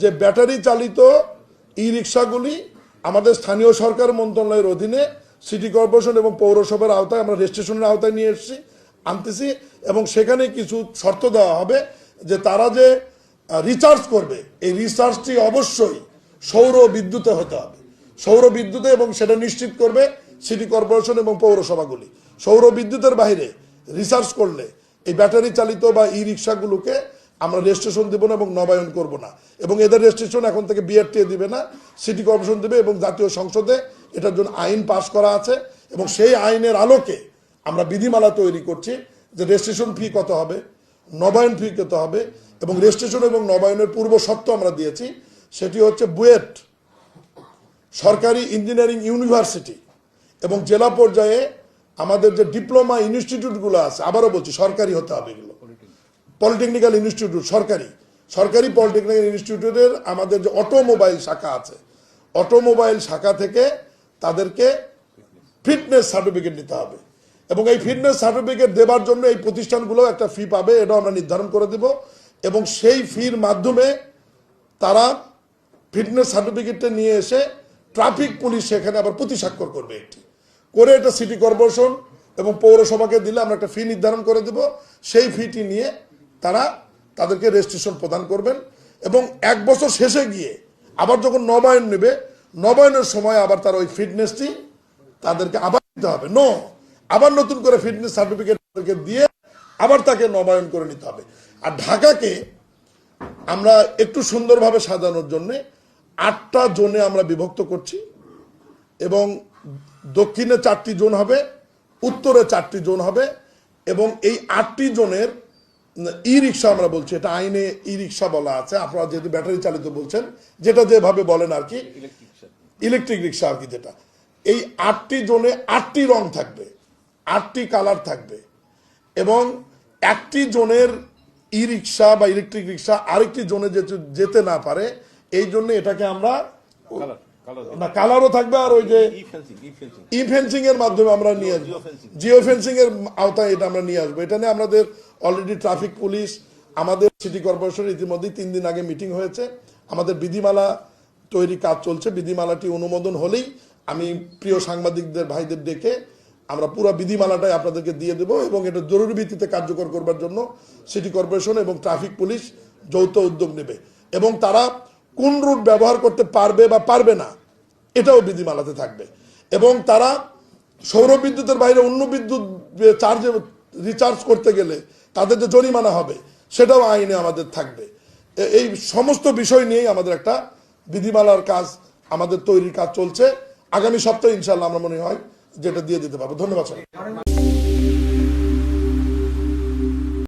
যে ব্যাটারি চালিত ই রিক্সাগুলি আমাদের স্থানীয় সরকার মন্ত্রণালয়ের অধীনে সিটি কর্পোরেশন এবং পৌরসভার আওতায় আমরা রেজিস্ট্রেশনের আওতায় নিয়ে আনতেছি এবং সেখানে কিছু শর্ত দেওয়া হবে যে তারা যে রিচার্জ করবে এই রিচার্জটি অবশ্যই সৌর বিদ্যুতে হতে হবে, সৌর বিদ্যুতে, এবং সেটা নিশ্চিত করবে সিটি কর্পোরেশন এবং পৌরসভাগুলি। সৌর বিদ্যুতের বাইরে রিচার্জ করলে এই ব্যাটারি চালিত বা ই রিক্সাগুলোকে আমরা রেজিস্ট্রেশন দেবো না এবং নবায়ন করব না, এবং এদের রেজিস্ট্রেশন এখন থেকে বিআরটিএ দিবে না, সিটি কর্পোরেশন দেবে, এবং জাতীয় সংসদে এটার জন্য আইন পাস করা আছে এবং সেই আইনের আলোকে আমরা বিধিমালা তৈরি করছি যে রেজিস্ট্রেশন ফি কত হবে, নবায়ন ফি কত হবে, এবং রেজিস্ট্রেশন এবং নবায়নের পূর্ব শর্ত আমরা দিয়েছি, সেটি হচ্ছে বুয়েট সরকারি ইঞ্জিনিয়ারিং ইউনিভার্সিটি এবং জেলা পর্যায়ে আমাদের যে ডিপ্লোমা ইনস্টিটিউটগুলো আছে, আবারও বলছি সরকারি হতে হবে, এগুলো পলিটেকনিক্যাল ইনস্টিটিউট, সরকারি পলিটেকনিক্যাল ইনস্টিটিউটের আমাদের যে অটোমোবাইল শাখা আছে, অটোমোবাইল শাখা থেকে তাদেরকে ফিটনেস সার্টিফিকেট নিতে হবে, এবং এই ফিটনেস সার্টিফিকেট দেবার জন্য এই প্রতিষ্ঠানগুলো একটা ফি পাবে, এটাও আমরা নির্ধারণ করে দেব, এবং সেই ফির মাধ্যমে তারা ফিটনেস সার্টিফিকেটটা নিয়ে এসে ট্রাফিক পুলিশ সেখানে আবার প্রতি স্বাক্ষর করবে, একটি করে এটা সিটি কর্পোরেশন এবং পৌরসভাকে দিলে আমরা একটা ফি নির্ধারণ করে দেব, সেই ফিটি নিয়ে তারা তাদেরকে রেজিস্ট্রেশন প্রদান করবেন, এবং 1 বছর শেষে গিয়ে আবার যখন নবায়ন নেবে, নবায়নের সময় আবার তার ওই ফিটনেসটি তাদেরকে আবার দিতে হবে, আবার নতুন করে ফিটনেস সার্টিফিকেট তাদেরকে দিয়ে আবার তাকে নবায়ন করে নিতে হবে। আর ঢাকাকে আমরা একটু সুন্দরভাবে সাজানোর জন্য 8টা জোনে আমরা বিভক্ত করছি, এবং দক্ষিণে 4টি জোন হবে, উত্তরে 4টি জোন হবে, এবং এই 8টি জোনের ই রিক্সা আমরা বলছি, এটা আইনে ই রিক্সা বলা আছে, আপনারা যেহেতু ব্যাটারি চালিত বলছেন, যেটা যেভাবে বলেন আর কি, ইলেকট্রিক রিক্সা আর কি, যেটা এই 8টি জোনে 8টি রং থাকবে, 8টি কালার থাকবে, এবং একটি জোনের ই রিক্সা বা ইলেকট্রিক রিক্সা আরেকটি জোনে যেতে না পারে, এই জন্য এটাকে আমরা না কালারও থাকবে, আর ওই যে ই ফেন্সিং এর মাধ্যমে আমরা নিয়ে আসবো, জিও ফেন্সিং এর আওতায় এটা আমরা নিয়ে আসবো। এটা নিয়ে আমাদের অলরেডি ট্রাফিক পুলিশ, আমাদের সিটি কর্পোরেশন ইতিমধ্যেই 3 দিন আগে মিটিং হয়েছে, আমাদের বিধিমালা তৈরি কাজ চলছে, বিধিমালাটি অনুমোদন হলেই আমি প্রিয় সাংবাদিকদের ভাইদের ডেকে আমরা পুরো বিধিমালাটাই আপনাদেরকে দিয়ে দেবো, এবং এটা জরুরি ভিত্তিতে কার্যকর করবার জন্য সিটি কর্পোরেশন এবং ট্রাফিক পুলিশ যৌথ উদ্যোগ নেবে, এবং তারা কোন রুট ব্যবহার করতে পারবে বা পারবে না এটাও বিধিমালাতে থাকবে, এবং তারা সৌর বিদ্যুতের বাইরে অন্য বিদ্যুৎ রিচার্জ করতে গেলে তাদের যে জরিমানা হবে সেটাও আইনে আমাদের থাকবে। এই সমস্ত বিষয় নিয়েই আমাদের একটা বিধিমালার কাজ, আমাদের তৈরির কাজ চলছে। আগামী সপ্তাহে ইনশাল্লাহ আমরা মনে হয় যেটা দিয়ে দিতে পারবো। ধন্যবাদ।